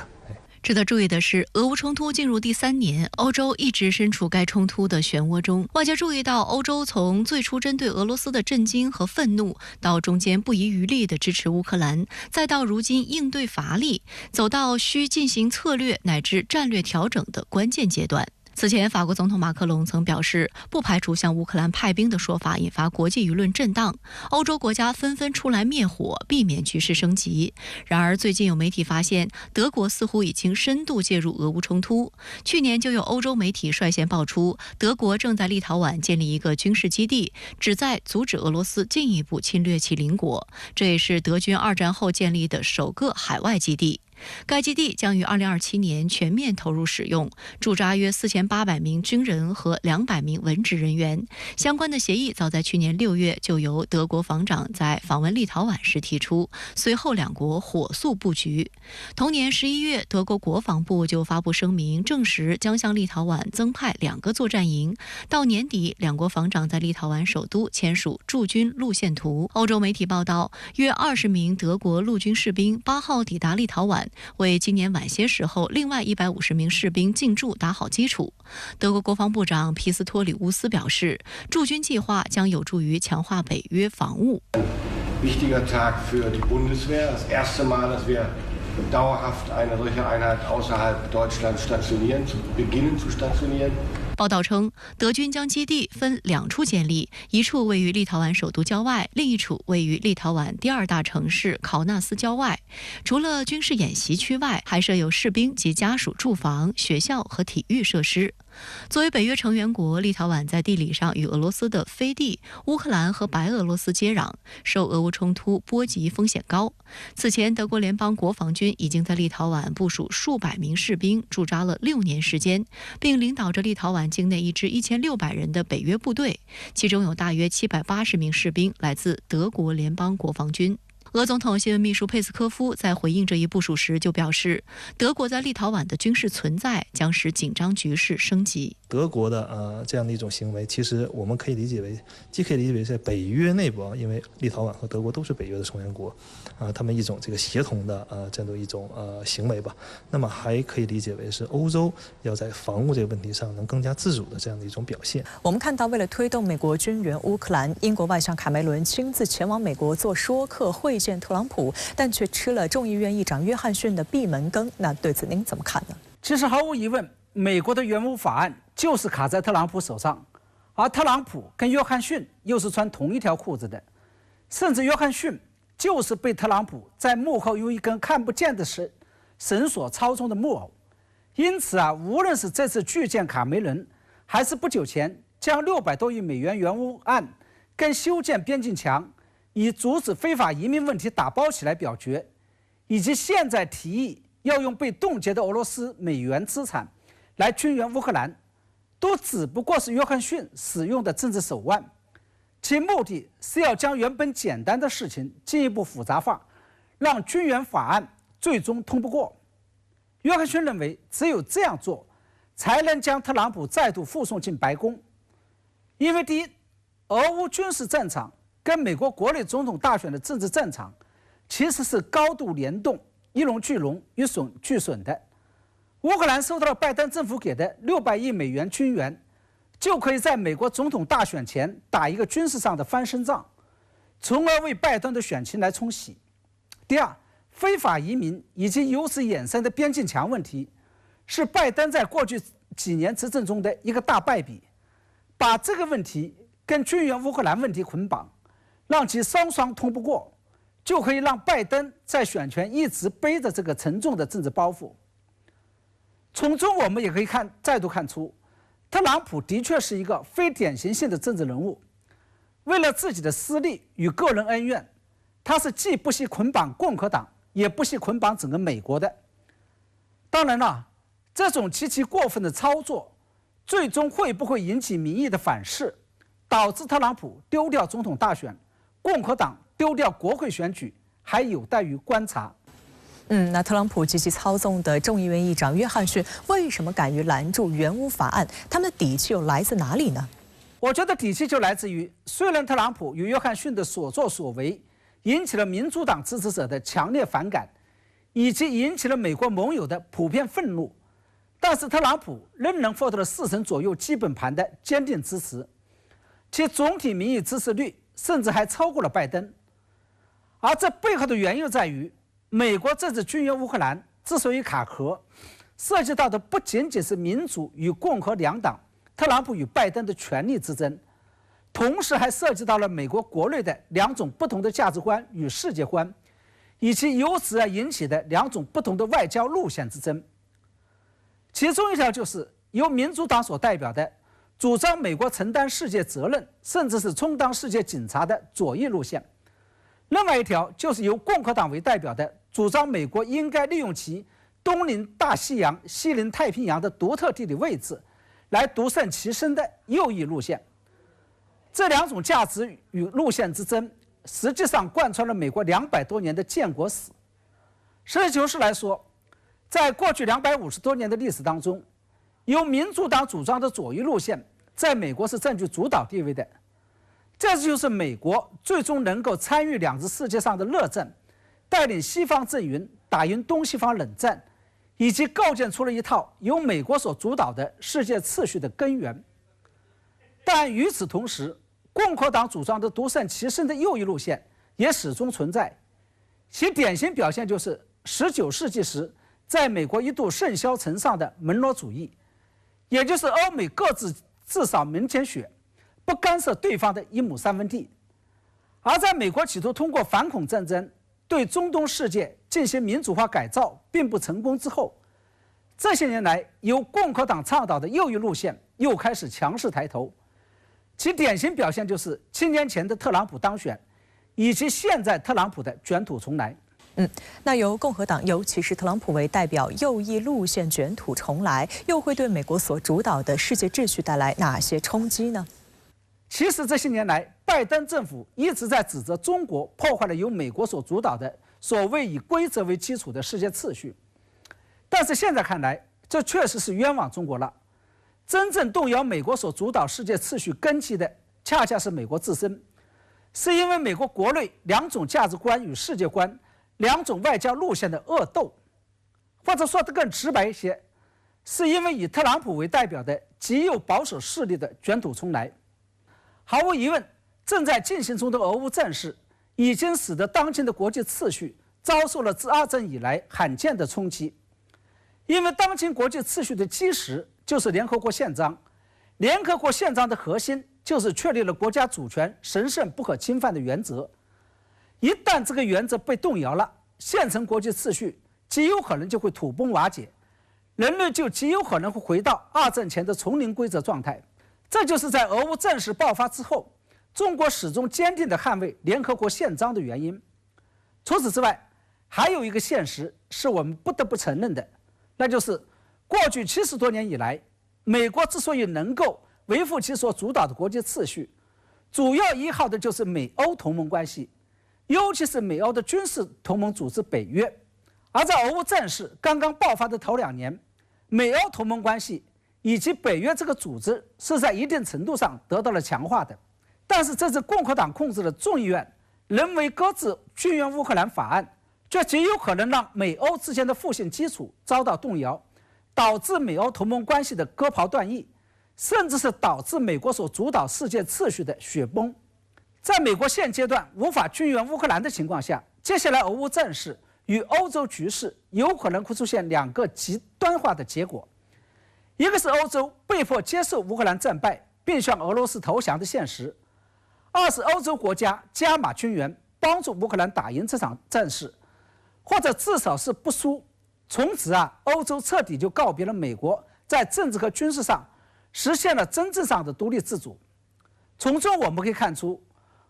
值得注意的是，俄乌冲突进入第3年，欧洲一直身处该冲突的漩涡中。外界注意到，欧洲从最初针对俄罗斯的震惊和愤怒，到中间不遗余力地支持乌克兰，再到如今应对乏力，走到需进行策略乃至战略调整的关键阶段。此前，法国总统马克龙曾表示，不排除向乌克兰派兵的说法引发国际舆论震荡，欧洲国家纷纷出来灭火，避免局势升级。然而，最近有媒体发现，德国似乎已经深度介入俄乌冲突。去年就有欧洲媒体率先爆出，德国正在立陶宛建立一个军事基地，旨在阻止俄罗斯进一步侵略其邻国。这也是德军2战后建立的首个海外基地。该基地将于2027年全面投入使用，驻扎约4800名军人和200名文职人员。相关的协议早在去年6月就由德国防长在访问立陶宛时提出，随后两国火速布局。同年11月，德国国防部就发布声明，证实将向立陶宛增派2个作战营。到年底，两国防长在立陶宛首都签署驻军路线图。欧洲媒体报道，约20名德国陆军士兵8号抵达立陶宛，为今年晚些时候另外150名士兵进驻打好基础。德国国防部长皮斯托里乌斯表示，驻军计划将有助于强化北约防务。Wichtiger Tag für die Bundeswehr. Das erste Mal, dass wir dauerhaft eine solche Einheit außerhalb Deutschlands beginnen zu stationieren. 报道称，德军将基地分2处建立，一处位于立陶宛首都郊外，另一处位于立陶宛第2大城市考纳斯郊外。除了军事演习区外，还设有士兵及家属住房、学校和体育设施。作为北约成员国，立陶宛在地理上与俄罗斯的飞地、乌克兰和白俄罗斯接壤，受俄乌冲突波及风险高。此前，德国联邦国防军已经在立陶宛部署数百名士兵，驻扎了6年时间，并领导着立陶宛境内一支1600人的北约部队，其中有大约780名士兵来自德国联邦国防军。俄总统新闻秘书佩斯科夫在回应这一部署时就表示，德国在立陶宛的军事存在将使紧张局势升级。德国的这样的一种行为，其实我们可以理解为，既可以理解为在北约内部因为立陶宛和德国都是北约的成员国他们一种这个协同的这样的一种行为吧。那么还可以理解为是欧洲要在防务这个问题上能更加自主的这样的一种表现。我们看到，为了推动美国军援乌克兰，英国外相卡梅伦亲自前往美国做说客会见特朗普，但却吃了众议院议长约翰逊的闭门羹。那对此您怎么看呢？其实毫无疑问，美国的援乌法案就是卡在特朗普手上，而特朗普跟约翰逊又是穿同一条裤子的，甚至约翰逊就是被特朗普在幕后用一根看不见的绳索操纵的木偶。因此无论是这次拒见卡梅伦，还是不久前将600多亿美元援乌案跟修建边境墙以阻止非法移民问题打包起来表决，以及现在提议要用被冻结的俄罗斯美元资产来军援乌克兰，都只不过是约翰逊使用的政治手腕，其目的是要将原本简单的事情进一步复杂化，让军援法案最终通不过。约翰逊认为，只有这样做，才能将特朗普再度护送进白宫。因为第一，俄乌军事战场跟美国国内总统大选的政治战场其实是高度联动、一荣俱荣、一损俱损的。乌克兰收到了拜登政府给的600亿美元军援，就可以在美国总统大选前打一个军事上的翻身仗，从而为拜登的选情来冲洗。第二，非法移民以及由此衍生的边境墙问题，是拜登在过去几年执政中的一个大败笔。把这个问题跟军援乌克兰问题捆绑，让其双双通不过，就可以让拜登在选权一直背着这个沉重的政治包袱。从中我们也可以再度看出，特朗普的确是一个非典型性的政治人物。为了自己的私利与个人恩怨，他是既不惜捆绑共和党，也不惜捆绑整个美国的。当然了，这种极其过分的操作，最终会不会引起民意的反噬，导致特朗普丢掉总统大选，共和党丢掉国会选举，还有待于观察。那特朗普及其操纵的众议院议长约翰逊为什么敢于拦住援乌法案？他们的底气又来自哪里呢？我觉得底气就来自于，虽然特朗普与约翰逊的所作所为引起了民主党支持者的强烈反感，以及引起了美国盟友的普遍愤怒，但是特朗普仍能获得了40%左右基本盘的坚定支持，其总体民意支持率甚至还超过了拜登。而这背后的原因在于，美国这次军援乌克兰之所以卡壳，涉及到的不仅仅是民主与共和两党特朗普与拜登的权力之争，同时还涉及到了美国国内的2种不同的价值观与世界观，以及由此而引起的2种不同的外交路线之争。其中一条就是由民主党所代表的主张美国承担世界责任，甚至是充当世界警察的左翼路线，另外一条就是由共和党为代表的主张美国应该利用其东临大西洋、西临太平洋的独特地理位置，来独善其身的右翼路线。这两种价值与路线之争，实际上贯穿了美国200多年的建国史。实事求是来说，在过去250多年的历史当中，由民主党主张的左翼路线在美国是占据主导地位的。这就是美国最终能够参与2次世界上的热战，带领西方阵营打赢东西方冷战，以及构建出了一套由美国所主导的世界秩序的根源。但与此同时，共和党主张的独善其身的右翼路线也始终存在，其典型表现就是19世纪时在美国一度甚嚣尘上的门罗主义，也就是欧美各自自扫门前雪，不干涉对方的1亩3分地。而在美国企图通过反恐战争对中东世界进行民主化改造并不成功之后，这些年来由共和党倡导的右翼路线又开始强势抬头，其典型表现就是7年前的特朗普当选，以及现在特朗普的卷土重来。那由共和党，尤其是特朗普为代表右翼路线卷土重来，又会对美国所主导的世界秩序带来哪些冲击呢？其实这些年来，拜登政府一直在指责中国破坏了由美国所主导的所谓以规则为基础的世界秩序，但是现在看来，这确实是冤枉中国了。真正动摇美国所主导世界秩序根基的，恰恰是美国自身，是因为美国国内2种价值观与世界观、2种外交路线的恶斗，或者说得更直白一些，是因为以特朗普为代表的极右保守势力的卷土重来。毫无疑问，正在进行中的俄乌战事已经使得当今的国际秩序遭受了自2战以来罕见的冲击。因为当今国际秩序的基石就是联合国宪章，联合国宪章的核心就是确立了国家主权神圣不可侵犯的原则。一旦这个原则被动摇了，现成国际秩序极有可能就会土崩瓦解，人类就极有可能会回到2战前的丛林规则状态。这就是在俄乌战事爆发之后，中国始终坚定地捍卫联合国宪章的原因。除此之外，还有一个现实是我们不得不承认的，那就是过去70多年以来，美国之所以能够维护其所主导的国际秩序，主要依靠的就是美欧同盟关系，尤其是美欧的军事同盟组织北约。而在俄乌战事刚刚爆发的头2年，美欧同盟关系以及北约这个组织是在一定程度上得到了强化的。但是这次共和党控制的众议院人为搁置军援乌克兰法案，却极有可能让美欧之间的互信基础遭到动摇，导致美欧同盟关系的割袍断义，甚至是导致美国所主导世界秩序的雪崩。在美国现阶段无法军援乌克兰的情况下，接下来俄乌战事与欧洲局势有可能会出现2个极端化的结果。一个是欧洲被迫接受乌克兰战败并向俄罗斯投降的现实，二是欧洲国家加码军援，帮助乌克兰打赢这场战事，或者至少是不输。从此欧洲彻底就告别了美国在政治和军事上实现了真正上的独立自主。从中我们可以看出，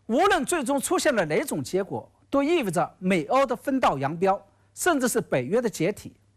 无论最终出现了哪种结果，都意味着美欧的分道扬镳，甚至是北约的解体。